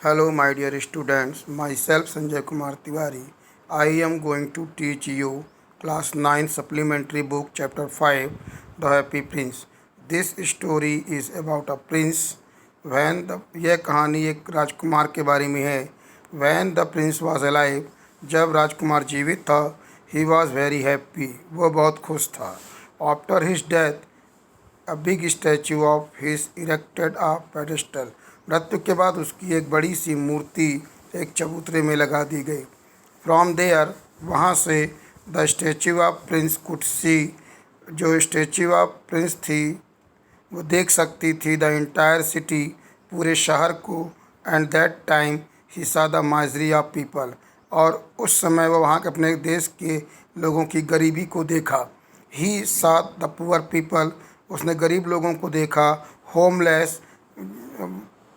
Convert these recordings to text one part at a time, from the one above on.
Hello, my dear students. Myself Sanjay Kumar Tiwari. I am going to teach you Class 9 Supplementary Book Chapter 5 The Happy Prince. This story is about a prince. यह कहानी एक राजकुमार के बारे में है. When the prince was alive, जब राजकुमार जीवित था, he was very happy. वो बहुत खुश था. After his death, a big statue of his erected a pedestal. मृत्यु के बाद उसकी एक बड़ी सी मूर्ति एक चबूतरे में लगा दी गई. फ्रॉम देयर, वहाँ से, the statue of Prince could see, जो स्टेच्यू ऑफ प्रिंस थी वो देख सकती थी, द इंटायर सिटी, पूरे शहर को. एंड दैट टाइम ही सा द माइजरी ऑफ पीपल, और उस समय वह वहाँ के अपने देश के लोगों की गरीबी को देखा. ही सा द पुअर पीपल, उसने गरीब लोगों को देखा. होमलेस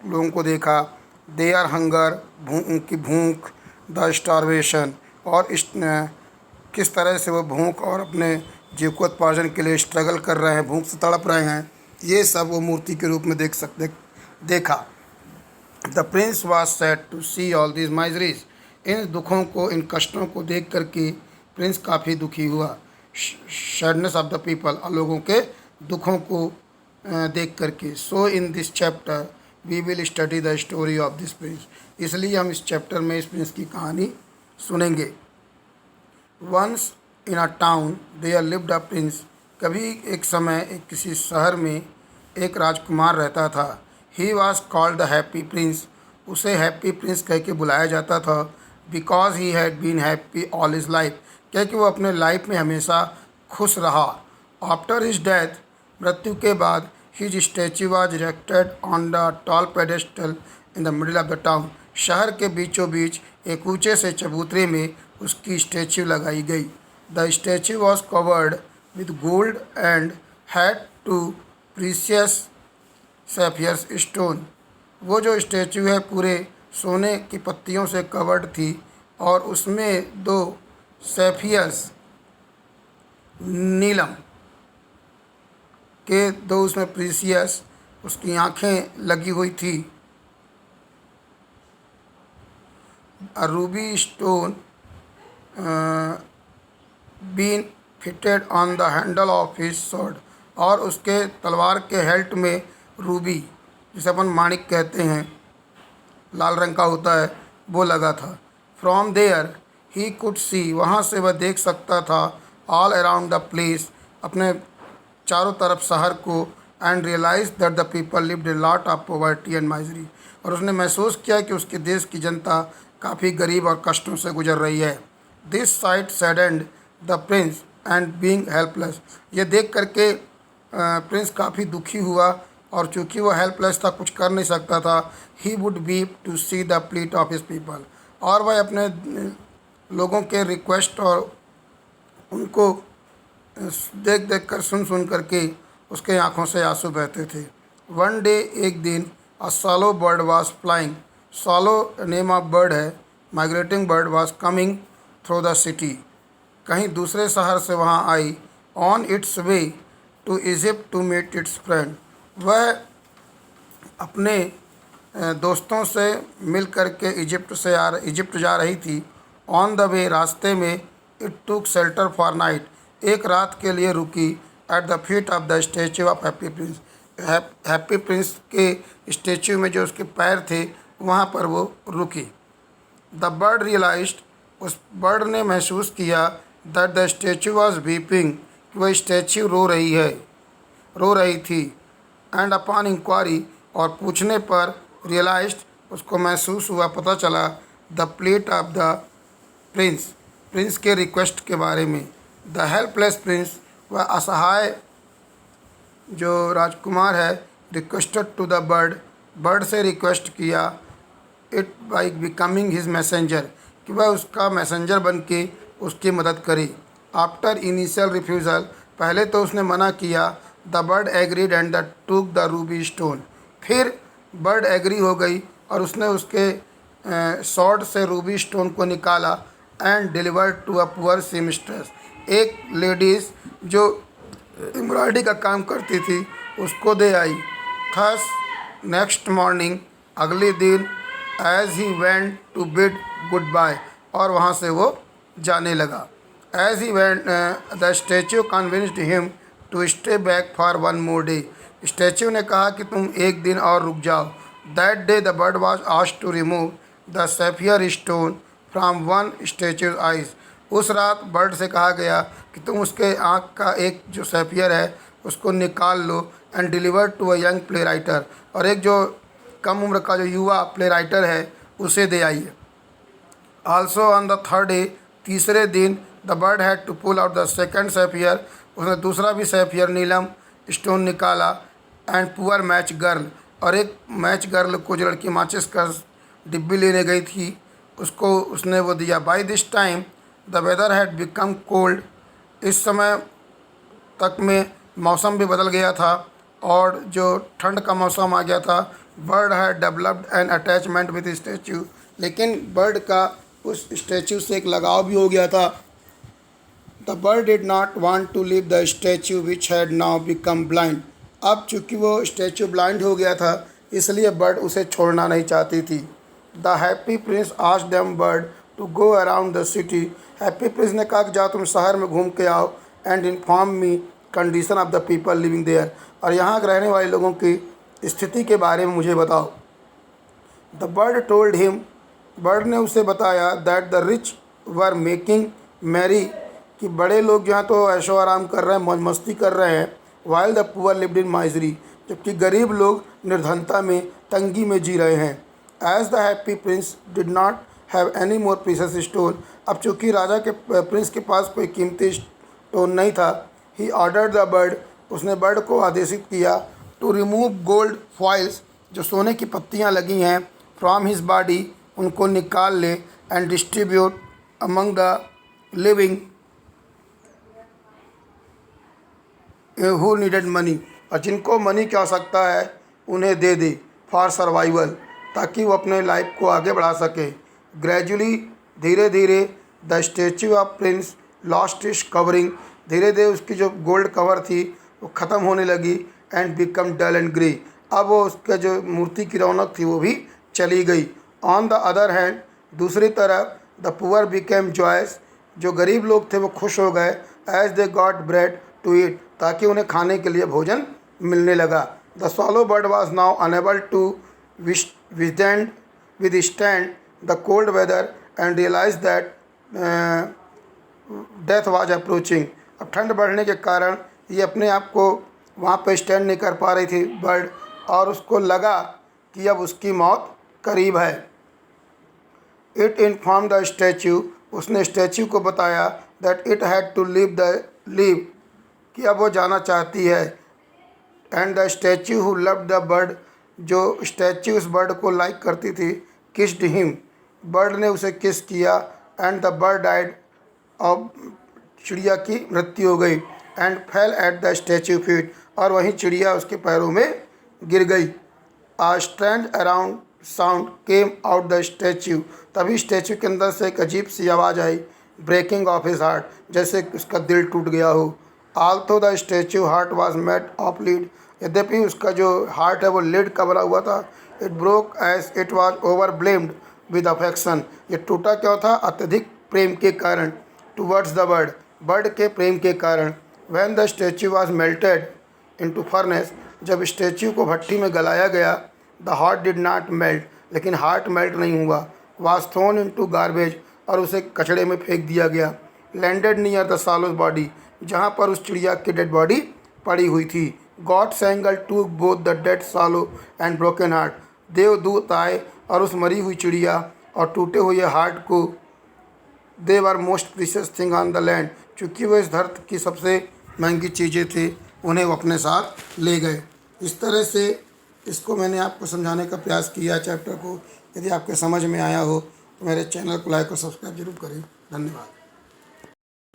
लोगों को देखा. दे आर हंगर, उनकी भूख. द स्टारवेशन, और किस तरह से वो भूख और अपने जीविकोपार्जन के लिए स्ट्रगल कर रहे हैं, भूख से तड़प रहे हैं, ये सब वो मूर्ति के रूप में देखा. The prince was sad to see all this miseries, इन दुखों को, इन कष्टों को देख करके प्रिंस काफ़ी दुखी हुआ. सैडनेस ऑफ द पीपल, लोगों के दुखों को देख करके. So in this chapter we will study the story of this prince, इसलिए हम इस चैप्टर में इस प्रिंस की कहानी सुनेंगे. Once in a town there lived a prince, कभी एक समय एक किसी शहर में एक राजकुमार रहता था. He was called the happy prince, उसे हैप्पी प्रिंस कह के बुलाया जाता था. Because he had been happy all his life, क्योंकि वो अपने लाइफ में हमेशा खुश रहा. आफ्टर हिज डेथ, मृत्यु के बाद, his statue was erected on the tall pedestal in the middle of the town, शहर के बीचों बीच एक ऊंचे से चबूतरे में उसकी स्टैचू लगाई गई. The statue was covered with gold and had two precious sapphires stone, वो जो स्टैचू है पूरे सोने की पत्तियों से कवर्ड थी, और उसमें दो सैफियर्स, नीलम के दो उसमें प्रीसियस, उसकी आँखें लगी हुई थी. A ruby stone been fitted on the handle of his sword, और उसके तलवार के हेल्ट में रूबी, जिसे अपन माणिक कहते हैं, लाल रंग का होता है, वो लगा था. From there he could see, वहाँ से वह देख सकता था, ऑल अराउंड द प्लेस, अपने चारों तरफ शहर को. And realise that the people lived a lot of poverty and misery, और उसने महसूस किया कि उसके देश की जनता काफ़ी गरीब और कष्टों से गुजर रही है. This site saddened the Prince and being helpless, ये देख करके प्रिंस काफ़ी दुखी हुआ, और चूँकि वह हेल्पलेस था, कुछ कर नहीं सकता था. He would weep to see the plight of his people, और वह अपने लोगों के रिक्वेस्ट और उनको देख देख कर, सुन करके उसके आँखों से आंसू बहते थे. वन डे, एक दिन, a swallow bird was flying, swallow name of bird है, migrating bird was coming through the city, कहीं दूसरे शहर से वहाँ आई. On its way to Egypt to meet its friend, वह अपने दोस्तों से मिल करके इजिप्ट जा रही थी. ऑन द वे, रास्ते में, it took shelter for night, एक रात के लिए रुकी. At the feet of the statue of happy Prince, happy Prince के स्टेच्यू में जो उसके पैर थे, वहाँ पर वो रुकी. द बर्ड रियलाइज्ड, उस बर्ड ने महसूस किया, that the statue was weeping, कि वह स्टेच्यू रो रही थी. एंड अपॉन इंक्वायरी, और पूछने पर, रियलाइज्ड, उसको महसूस हुआ, पता चला, the plate of the Prince के रिक्वेस्ट के बारे में. द हेल्पलेस प्रिंस, वह असहाय जो राजकुमार है, रिक्वेस्टेड टू द बर्ड से रिक्वेस्ट किया, it by becoming his messenger, कि वह उसका मैसेंजर बन के उसकी मदद करे. आफ्टर इनिशियल रिफ्यूज़ल, पहले तो उसने मना किया. The bird agreed and the took the Ruby stone, फिर बर्ड एग्री हो गई, और उसने उसके स्वॉर्ड से रूबी स्टोन को निकाला. And delivered to a poor seamstress, एक लेडीज़ जो एम्ब्रॉयडरी का काम करती थी, उसको दे आई. थस नेक्स्ट मॉर्निंग, अगले दिन as he went to bid goodbye, और वहाँ से वो जाने लगा। As he went the statue convinced him to stay back for one more day. Statue ने कहा कि तुम एक दिन और रुक जाओ। That day the bird was asked to remove the sapphire stone from one statue's eyes. उस रात बर्ड से कहा गया कि तुम उसके आँख का एक जो सैफियर है उसको निकाल लो and deliver to a young play writer, और एक जो कम उम्र का जो युवा प्ले राइटर है उसे दे आइए। Also on the third day, तीसरे दिन, the bird had to pull out the second sapphire. उसने दूसरा भी सैफियर नीलम स्टोन निकाला। एंड पुअर मैच गर्ल, और एक मैच गर्ल को जो लड़की माचिस का डिब्बी लेने गई थी उसको उसने वो दिया। By this time the weather had become cold. इस समय तक में मौसम भी बदल गया था और जो ठंड का मौसम आ गया था। Bird had developed N attachment with statue, लेकिन बर्ड का उस स्टैच्यू से एक लगाव भी हो गया था। The bird did not want to leave the statue which had now become blind. अब चूँकि वो स्टैच्यू ब्लाइंड हो गया था इसलिए बर्ड उसे छोड़ना नहीं चाहती थी। The happy prince asked them bird to go around the city. Happy prince ने कहा कि जाओ तुम शहर में घूम के आओ and inform me condition of the people living there, और यहाँ के रहने वाले लोगों की स्थिति के बारे में मुझे बताओ। The bird told him, bird ने उसे बताया that the rich were making merry, कि बड़े लोग जो हैं तो ऐशो आराम कर रहे हैं, मौज मस्ती कर रहे हैं। While the poor lived in misery, जबकि गरीब लोग निर्धनता में, तंगी में जी रहे हैं। As the happy prince did not have any more precious stone, अब चूँकि राजा के प्रिंस के पास कोई कीमती स्टोन नहीं था। ही ऑर्डर्ड द बर्ड, उसने बर्ड को आदेशित किया टू रिमूव गोल्ड फॉइल्स, जो सोने की पत्तियाँ लगी हैं, फ्रॉम हिज बॉडी, उनको निकाल ले, and distribute among the living who needed money, और जिनको मनी की आवश्यकता है उन्हें दे दे फॉर सर्वाइवल, ताकि वो अपने लाइफ को आगे बढ़ा सके। ग्रेजुअली, धीरे धीरे, the statue of Prince lost its covering, धीरे धीरे उसकी जो गोल्ड कवर थी वो ख़त्म होने लगी। And become dull and grey, अब वो उसका जो मूर्ति की रौनक थी वो भी चली गई। ऑन द अदर हैंड, दूसरी तरफ, द पुअर बिकेम जॉयस, जो गरीब लोग थे वो खुश हो गए। As they got bread to eat, ताकि उन्हें खाने के लिए भोजन मिलने लगा। The swallow bird was now unable to withstand the cold weather and realise that death was approaching. अब ठंड बढ़ने के कारण ये अपने आप को वहाँ पे स्टैंड नहीं कर पा रही थी बर्ड, और उसको लगा कि अब उसकी मौत करीब है। इट इन्फॉर्म द स्टैच्यू, उसने स्टैच्यू को बताया that it had to leave, कि अब वो जाना चाहती है। And the statue who loved the bird, जो स्टैच्यू उस बर्ड को लाइक करती थी, किस्ड हिम, बर्ड ने उसे किस किया। एंड द बर्ड डाइड, और चिड़िया की मृत्यु हो गई। And fell at the statue feet, और वहीं चिड़िया उसके पैरों में गिर गई। A strange around sound came out the statue, तभी स्टैच्यू के अंदर से एक अजीब सी आवाज़ आई, ब्रेकिंग ऑफ हिज हार्ट, जैसे उसका दिल टूट गया हो। Although the statue heart was made of lead, यद्यपि उसका जो हार्ट है वो लीड का बना हुआ था। It broke as it was overwhelmed with affection, ये टूटा क्यों था? अत्यधिक प्रेम के कारण। टूवर्ड्स द बर्ड, बर्ड के प्रेम के कारण। When the statue was melted into furnace, जब स्टैच्यू को भट्टी में गलाया गया, the heart did not melt, लेकिन हार्ट मेल्ट नहीं हुआ। वाज थ्रोन इनटू गार्बेज, और उसे कचड़े में फेंक दिया गया। लैंडेड नियर द सालोस बॉडी, जहाँ पर उस चिड़िया की डेड बॉडी पड़ी हुई थी। God's angel to both the dead swallow and broken heart, देवदूत आए और उस मरी हुई चिड़िया और टूटे हुए हार्ट को, they were most precious thing on the land, चूँकि वो इस धरती की सबसे महंगी चीज़ें थी, उन्हें वो अपने साथ ले गए। इस तरह से इसको मैंने आपको समझाने का प्रयास किया चैप्टर को। यदि आपके समझ में आया हो तो मेरे चैनल को लाइक और सब्सक्राइब जरूर करें। धन्यवाद।